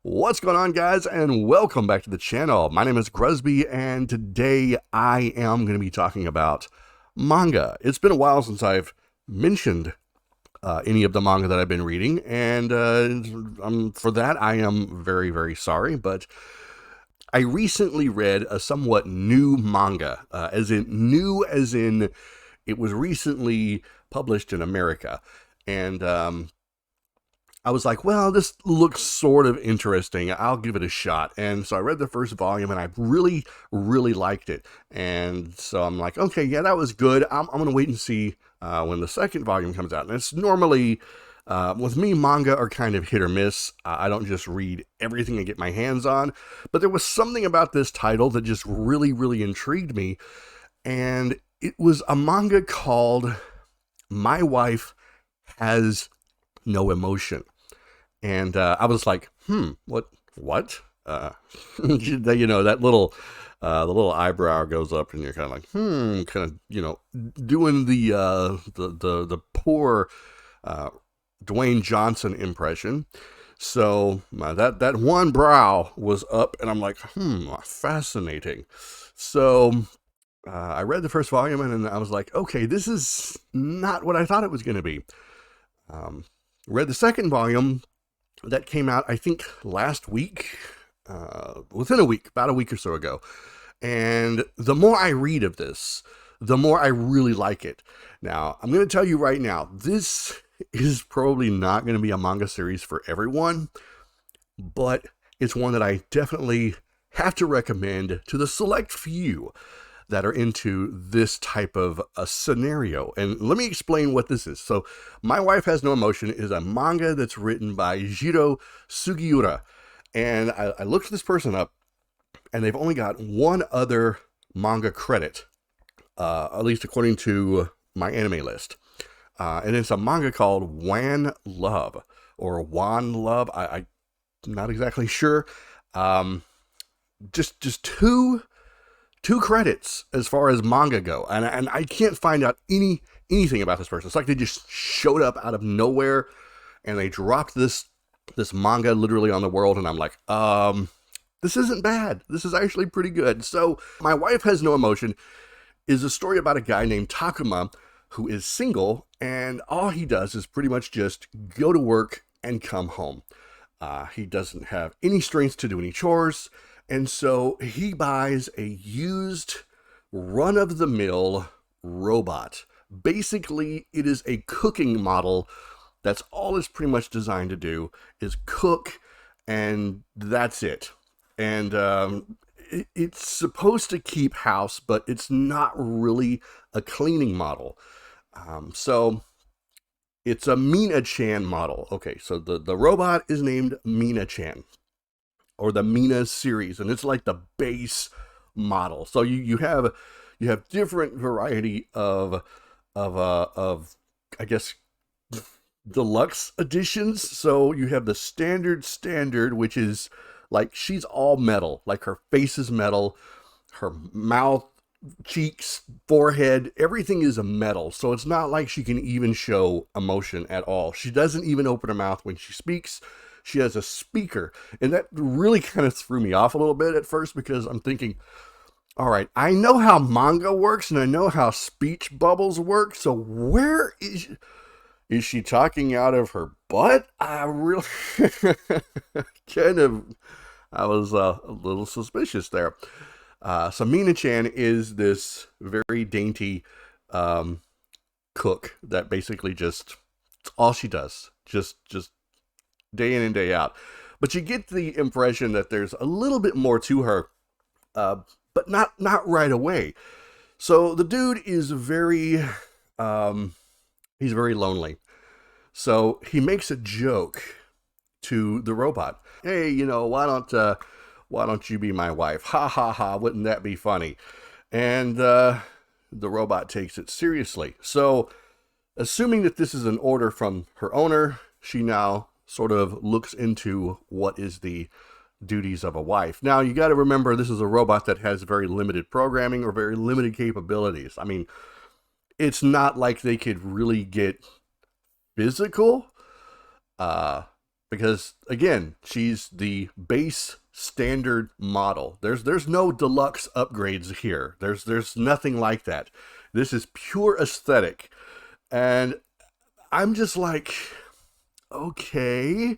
What's going on, guys, and welcome back to the channel. My name is Gruzbee, and today I am going to be talking about manga. It's been a while since I've mentioned any of the manga that I've been reading, and for that I am very, very sorry, but I recently read a somewhat new manga, as in it was recently published in America, and I was like, well, this looks sort of interesting. I'll give it a shot. And so I read the first volume and I really, really liked it. And so I'm like, okay, yeah, that was good. I'm going to wait and see when the second volume comes out. And it's normally, with me, manga are kind of hit or miss. I don't just read everything I get my hands on. But there was something about this title that just really, really intrigued me. And it was a manga called My Wife Has No Emotion. And I was like, what? That little, the little eyebrow goes up, and you're kind of like, doing the poor Dwayne Johnson impression. So that one brow was up, and I'm like, fascinating. So I read the first volume, and I was like, okay, this is not what I thought it was going to be. Read the second volume. That came out, I think, last week, within a week, about a week or so ago. And the more I read of this, the more I really like it. Now, I'm going to tell you right now, this is probably not going to be a manga series for everyone, but it's one that I definitely have to recommend to the select few that are into this type of a scenario. And let me explain what this is. So, My Wife Has No Emotion is a manga that's written by Jiro Sugiura. And I looked this person up, and they've only got one other manga credit, at least according to my anime list. And it's a manga called Wan Love, or Wan Love. I'm not exactly sure. Just two credits as far as manga go, and I can't find out anything about this person. It's like they just showed up out of nowhere and they dropped this manga literally on the world, and I'm like, this isn't bad. This is actually pretty good. So, My Wife Has No Emotion is a story about a guy named Takuma who is single, and all he does is pretty much just go to work and come home. He doesn't have any strength to do any chores. And so he buys a used, run-of-the-mill robot. Basically, it is a cooking model. That's all it's pretty much designed to do, is cook, and that's it. And it's supposed to keep house, but it's not really a cleaning model. So it's a Mina-chan model. Okay, so the robot is named Mina-chan, or the Mina series, and it's like the base model. So you have different variety of I guess deluxe editions. So you have the standard, which is like she's all metal, like her face is metal, her mouth, cheeks, forehead, everything is a metal. So it's not like she can even show emotion at all. She doesn't even open her mouth when she speaks. She has a speaker, and that really kind of threw me off a little bit at first, because I'm thinking, all right, I know how manga works and I know how speech bubbles work, so where is she talking out of her butt? I really I was a little suspicious there. So Mina-chan is this very dainty cook that basically just, it's all she does, just day in and day out. But you get the impression that there's a little bit more to her, but not right away. So the dude is he's very lonely. So he makes a joke to the robot. Hey, why don't you be my wife? Ha ha ha, wouldn't that be funny? And the robot takes it seriously. So, assuming that this is an order from her owner, she now sort of looks into what is the duties of a wife. Now, you got to remember, this is a robot that has very limited programming or very limited capabilities. I mean, it's not like they could really get physical. because again, she's the base standard model. There's no deluxe upgrades here. There's nothing like that. This is pure aesthetic. And I'm just like, okay,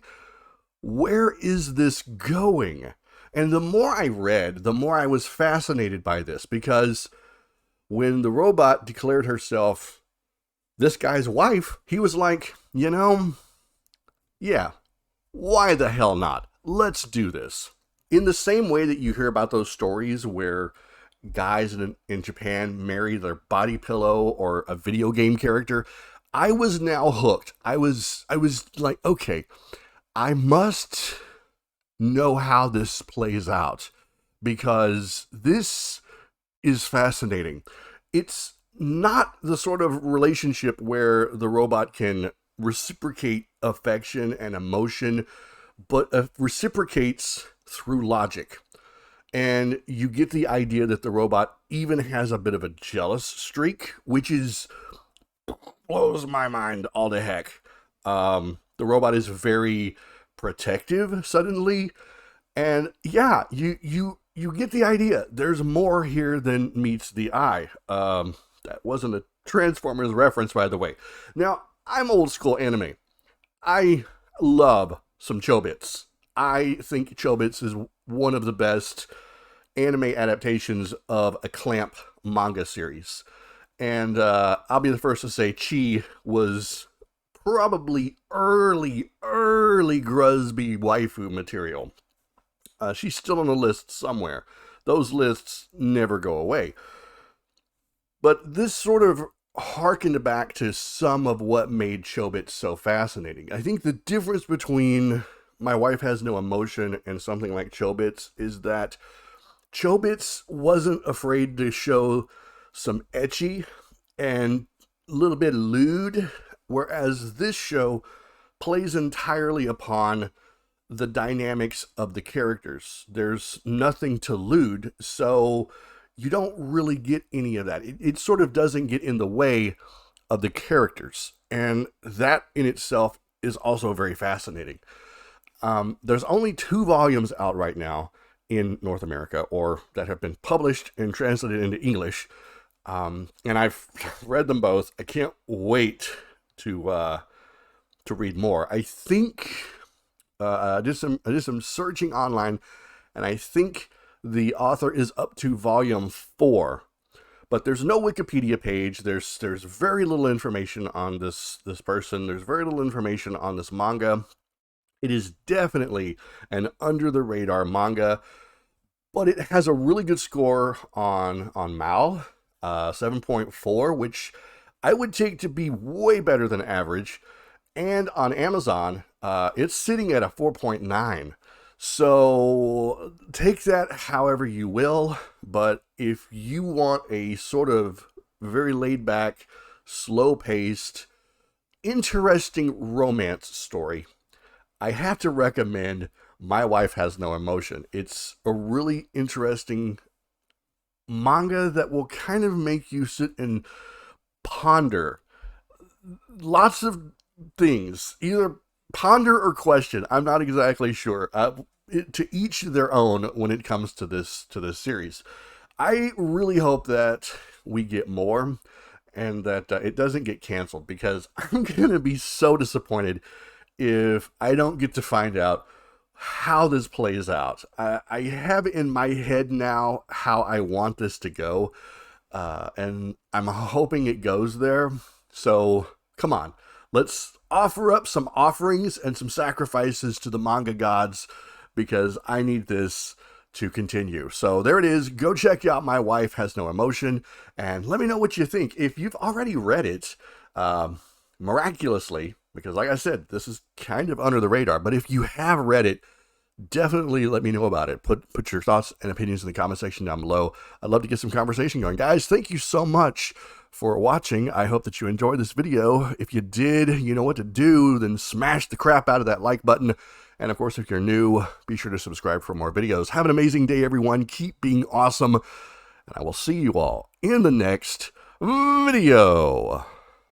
where is this going? And the more I read, the more I was fascinated by this, because when the robot declared herself this guy's wife, he was like, yeah, why the hell not? Let's do this. In the same way that you hear about those stories where guys in Japan marry their body pillow or a video game character, I was now hooked. I was like, okay, I must know how this plays out, because this is fascinating. It's not the sort of relationship where the robot can reciprocate affection and emotion, but reciprocates through logic. And you get the idea that the robot even has a bit of a jealous streak, which blows my mind all to heck. The robot is very protective suddenly, and yeah, you get the idea. There's more here than meets the eye. That wasn't a Transformers reference, by the way. Now, I'm old school anime. I love some Chobits. I think Chobits is one of the best anime adaptations of a Clamp manga series. And I'll be the first to say Chi was probably early Gruzbee waifu material. She's still on the list somewhere. Those lists never go away. But this sort of harkened back to some of what made Chobits so fascinating. I think the difference between My Wife Has No Emotion and something like Chobits is that Chobits wasn't afraid to show some ecchi and a little bit lewd, whereas this show plays entirely upon the dynamics of the characters. There's nothing to lewd, so you don't really get any of that. It sort of doesn't get in the way of the characters, and that in itself is also very fascinating. There's only 2 volumes out right now in North America, or that have been published and translated into English, and I've read them both. I can't wait to read more. I think I did some searching online, and I think the author is up to volume 4, but there's no Wikipedia page. There's very little information on this person. There's very little information on this manga. It is definitely an under the radar manga, but it has a really good score on Mal, 7.4, which I would take to be way better than average. And on Amazon, it's sitting at a 4.9. So take that however you will, but if you want a sort of very laid back, slow paced, interesting romance story, I have to recommend My Wife Has No Emotion. It's a really interesting manga that will kind of make you sit and ponder lots of things, either ponder or question. I'm not exactly sure. To each their own when it comes to this series. I really hope that we get more and that it doesn't get canceled, because I'm going to be so disappointed if I don't get to find out how this plays out. I have in my head now how I want this to go, and I'm hoping it goes there. So come on, let's offer up some offerings and some sacrifices to the manga gods, because I need this to continue. So there it is. Go check out My Wife Has No Emotion, and let me know what you think. If you've already read it, miraculously, because like I said, this is kind of under the radar, but if you have read it, definitely let me know about it. Put your thoughts and opinions in the comment section down below. I'd love to get some conversation going. Guys, thank you so much for watching. I hope that you enjoyed this video. If you did, you know what to do. Then smash the crap out of that like button. And of course, if you're new, be sure to subscribe for more videos. Have an amazing day, everyone. Keep being awesome. And I will see you all in the next video.